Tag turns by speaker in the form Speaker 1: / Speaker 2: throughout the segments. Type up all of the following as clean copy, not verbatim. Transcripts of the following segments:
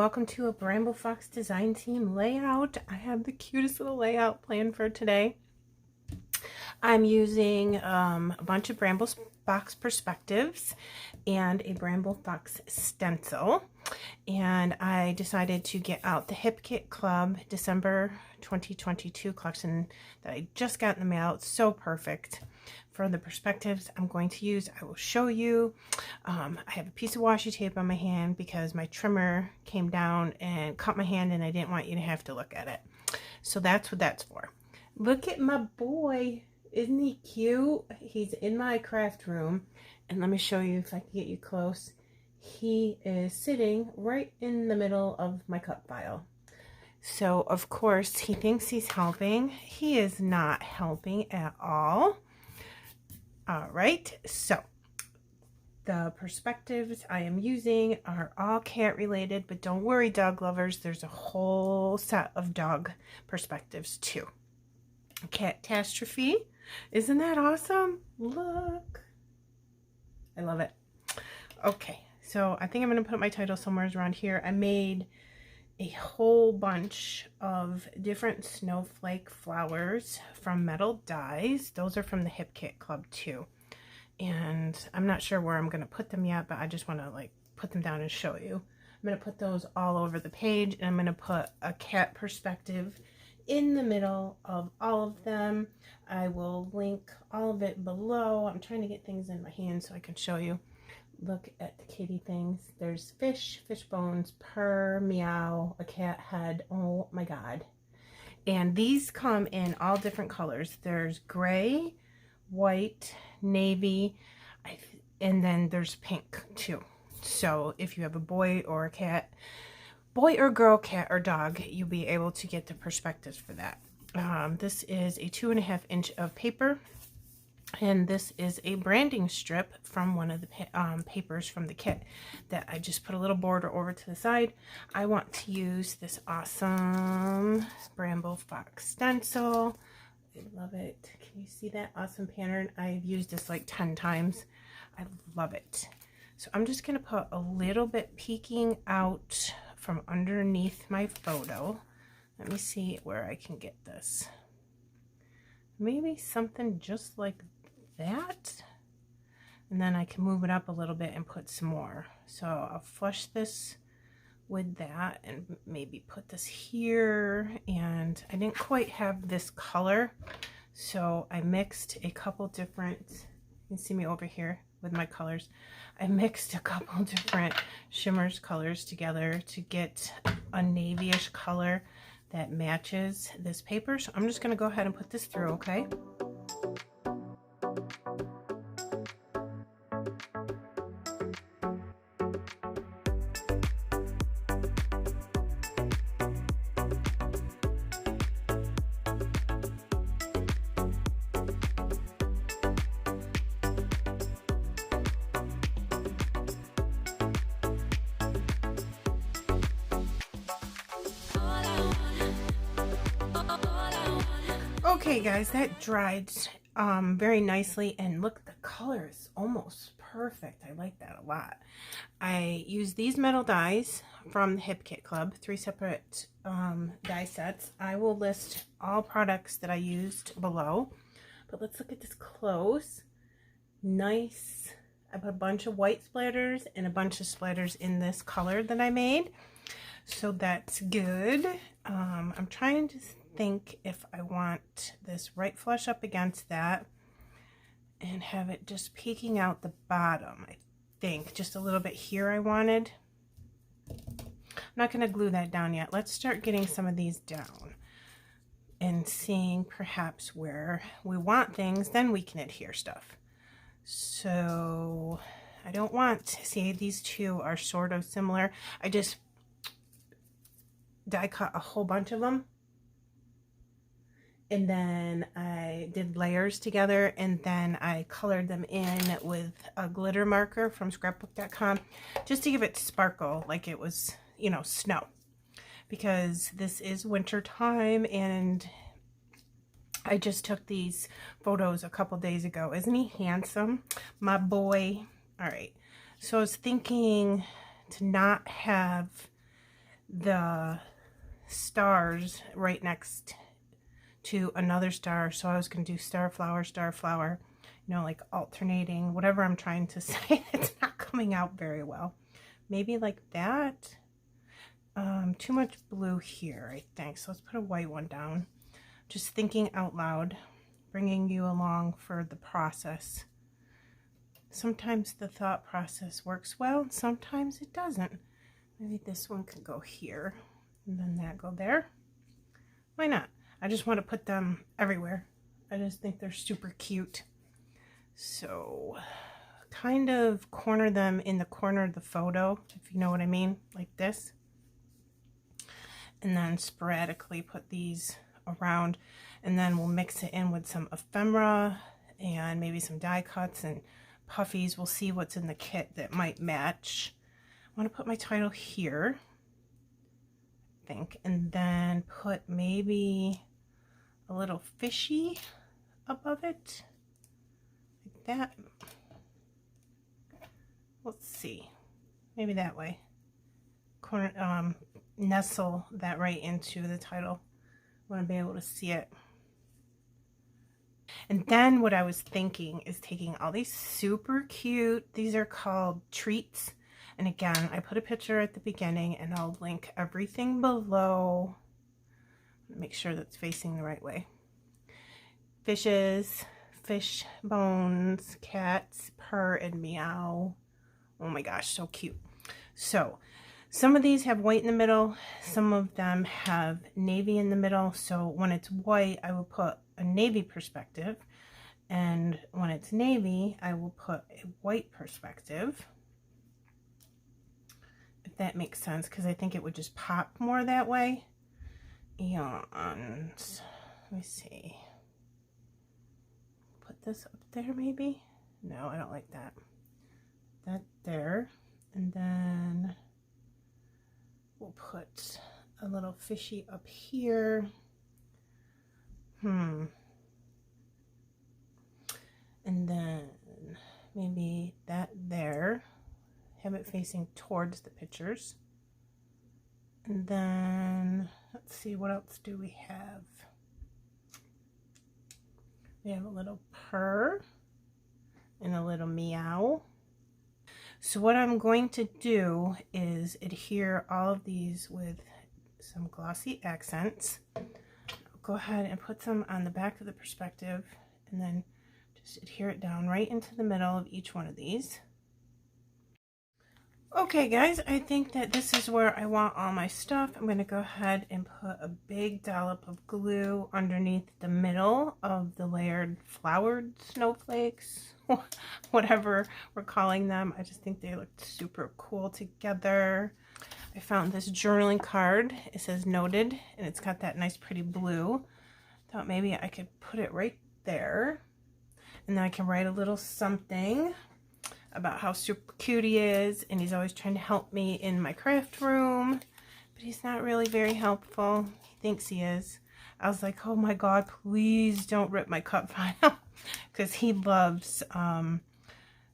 Speaker 1: welcome to a Bramble Fox Design Team layout. I have the cutest little layout planned for today. I'm using a bunch of Bramble Fox Perspectives and a Bramble Fox stencil, and I decided to get out the Hip Kit Club December 2022 collection that I just got in the mail. It's so perfect. For the perspectives I'm going to use, I will show you. I have a piece of washi tape on my hand because my trimmer came down and cut my hand and I didn't want you to have to look at it. So that's what that's for. Look at my boy. Isn't he cute? He's in my craft room, and let me show you if I can get you close. He is sitting right in the middle of my cut file. So of course he thinks he's helping. He is not helping at all. All right, so the perspectives I am using are all cat related, but don't worry, dog lovers, there's a whole set of dog perspectives too. Cat Tastrophe, isn't that awesome? Look, I love it. Okay, so I think I'm going to put my title somewhere around here. I made a whole bunch of different snowflake flowers from metal dies. Those are from the Hip Kit Club too. And I'm not sure where I'm going to put them yet, but I just want to like put them down and show you. I'm going to put those all over the page, and I'm going to put a cat perspective in the middle of all of them. I will link all of it below. I'm trying to get things in my hand so I can show you. Look at the kitty things. There's fish bones, purr, meow, a cat head. Oh my god. And these come in all different colors. There's gray, white, navy, and then there's pink too. So if you have a boy or a cat, boy or girl, cat or dog, you'll be able to get the perspectives for that. This is a 2.5 inch of paper. And this is a branding strip from one of the papers from the kit that I just put a little border over to the side. I want to use this awesome Bramble Fox stencil. I love it. Can you see that awesome pattern? I've used this like 10 times. I love it. So I'm just going to put a little bit peeking out from underneath my photo. Let me see where I can get this. Maybe something just like that, and then I can move it up a little bit and put some more. So I'll flush this with that and maybe put this here. And I didn't quite have this color, so I mixed a couple different, you can see me over here with my colors. I mixed a couple different shimmers colors together to get a navy-ish color that matches this paper. So I'm just going to go ahead and put this through, okay? Okay guys, that dried very nicely, and look, the color is almost perfect. I like that a lot. I use these metal dies from the Hip Kit Club, 3 separate die sets. I will list all products that I used below, but let's look at this close. Nice. I put a bunch of white splatters and a bunch of splatters in this color that I made, so that's good. I'm trying to think if I want this right flush up against that and have it just peeking out the bottom. I think just a little bit here I wanted. I'm not going to glue that down yet. Let's start getting some of these down and seeing perhaps where we want things, then we can adhere stuff. So I don't want to see, these two are sort of similar. I just die cut a whole bunch of them, and then I did layers together, and then I colored them in with a glitter marker from scrapbook.com just to give it sparkle like it was, you know, snow, because this is winter time. And I just took these photos a couple days ago. Isn't he handsome, my boy? All right, so I was thinking to not have the stars right next to another star. So I was going to do star flower, you know, like alternating, whatever I'm trying to say. It's not coming out very well. Maybe like that. Too much blue here, I think. So let's put a white one down. Just thinking out loud, bringing you along for the process. Sometimes the thought process works well, sometimes it doesn't. Maybe this one could go here, and then that go there. Why not? I just want to put them everywhere. I just think they're super cute. So kind of corner them in the corner of the photo, if you know what I mean, like this. And then sporadically put these around, and then we'll mix it in with some ephemera and maybe some die cuts and puffies. We'll see what's in the kit that might match. I want to put my title here, I think, and then put maybe a little fishy above it, like that. Let's see, maybe that way. Corner, nestle that right into the title. I want to be able to see it. And then what I was thinking is taking all these super cute, these are called treats. And again, I put a picture at the beginning and I'll link everything below. Make sure that's facing the right way. Fishes, fish bones, cats, purr and meow. Oh my gosh, so cute. So some of these have white in the middle, some of them have navy in the middle. So when it's white, I will put a navy perspective, and when it's navy, I will put a white perspective, if that makes sense, because I think it would just pop more that way. And let me see, put this up there maybe. No, I don't like that. That there, and then we'll put a little fishy up here. And then maybe that there. Have it facing towards the pictures. And then let's see, what else do we have? We have a little purr and a little meow. So what I'm going to do is adhere all of these with some glossy accents. I'll go ahead and put some on the back of the perspective, and then just adhere it down right into the middle of each one of these. Okay guys, I think that this is where I want all my stuff. I'm going to go ahead and put a big dollop of glue underneath the middle of the layered flowered snowflakes, whatever we're calling them. I just think they look super cool together. I found this journaling card. It says noted, and it's got that nice pretty blue. Thought maybe I could put it right there, and then I can write a little something about how super cute he is, and he's always trying to help me in my craft room, but he's not really very helpful. He thinks he is. I was like, oh my god, please don't rip my cut vinyl, because he loves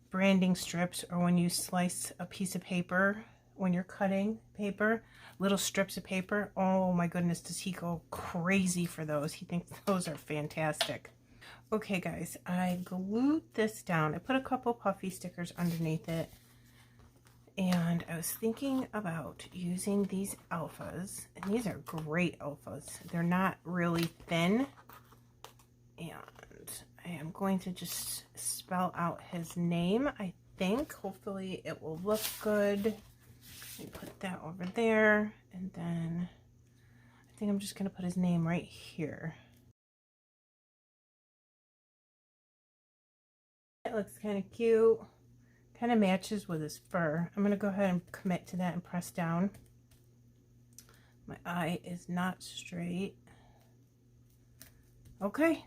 Speaker 1: branding strips, or when you slice a piece of paper, when you're cutting paper, little strips of paper. Oh my goodness, does he go crazy for those. He thinks those are fantastic. Okay guys, I glued this down. I put a couple puffy stickers underneath it, and I was thinking about using these alphas, and these are great alphas. They're not really thin, and I am going to just spell out his name, I think. Hopefully it will look good. Let me put that over there, and then I think I'm just going to put his name right here. It looks kind of cute, kind of matches with his fur. I'm going to go ahead and commit to that and press down. My eye is not straight. Okay,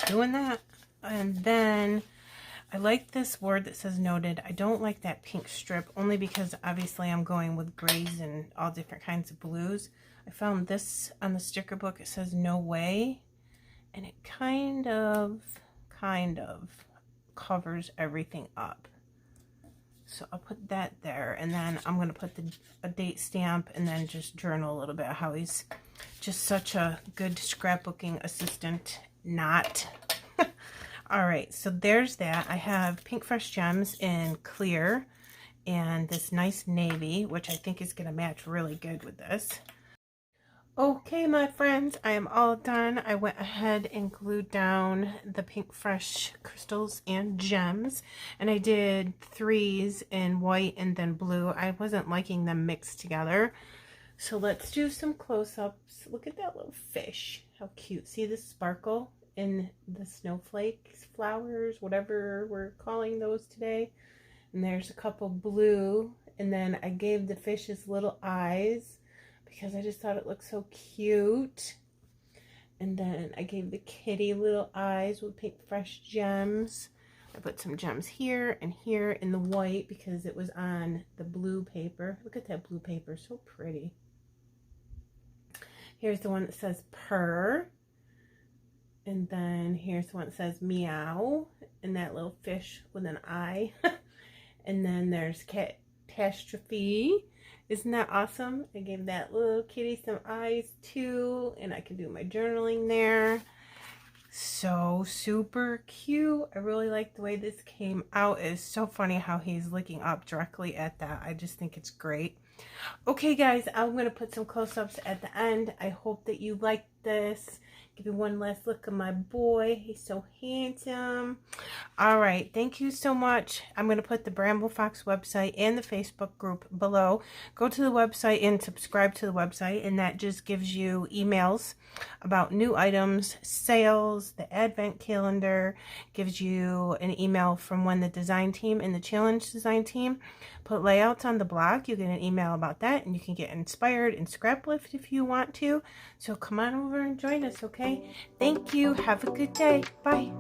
Speaker 1: doing that. And then I like this word that says noted. I don't like that pink strip, only because obviously I'm going with grays and all different kinds of blues. I found this on the sticker book. It says no way, and it kind of covers everything up. So I'll put that there, and then I'm going to put a date stamp and then just journal a little bit how he's just such a good scrapbooking assistant. Not. All right, so there's that. I have Pink Fresh Gems in clear and this nice navy, which I think is going to match really good with this. Okay, my friends, I am all done. I went ahead and glued down the Pink Fresh crystals and gems, and I did 3s in white and then blue. I wasn't liking them mixed together. So let's do some close-ups. Look at that little fish. How cute. See the sparkle in the snowflakes, flowers, whatever we're calling those today. And there's a couple blue, and then I gave the fish his little eyes because I just thought it looked so cute. And then I gave the kitty little eyes with Pink Fresh Gems. I put some gems here and here in the white because it was on the blue paper. Look at that blue paper, so pretty. Here's the one that says purr. And then here's the one that says meow. And that little fish with an eye. And then there's Tastrophe. Isn't that awesome? I gave that little kitty some eyes too, and I can do my journaling there. So super cute. I really like the way this came out. It's so funny how he's looking up directly at that. I just think it's great. Okay guys, I'm going to put some close-ups at the end. I hope that you liked this. Give you one last look at my boy. He's so handsome. All right, thank you so much. I'm going to put the Bramble Fox website and the Facebook group below. Go to the website and subscribe to the website, and that just gives you emails about new items, sales, the advent calendar, gives you an email from when the design team and the challenge design team put layouts on the blog. You get an email about that, and you can get inspired and scrap lift if you want to. So come on over and join us, okay? Thank you. Have a good day. Bye.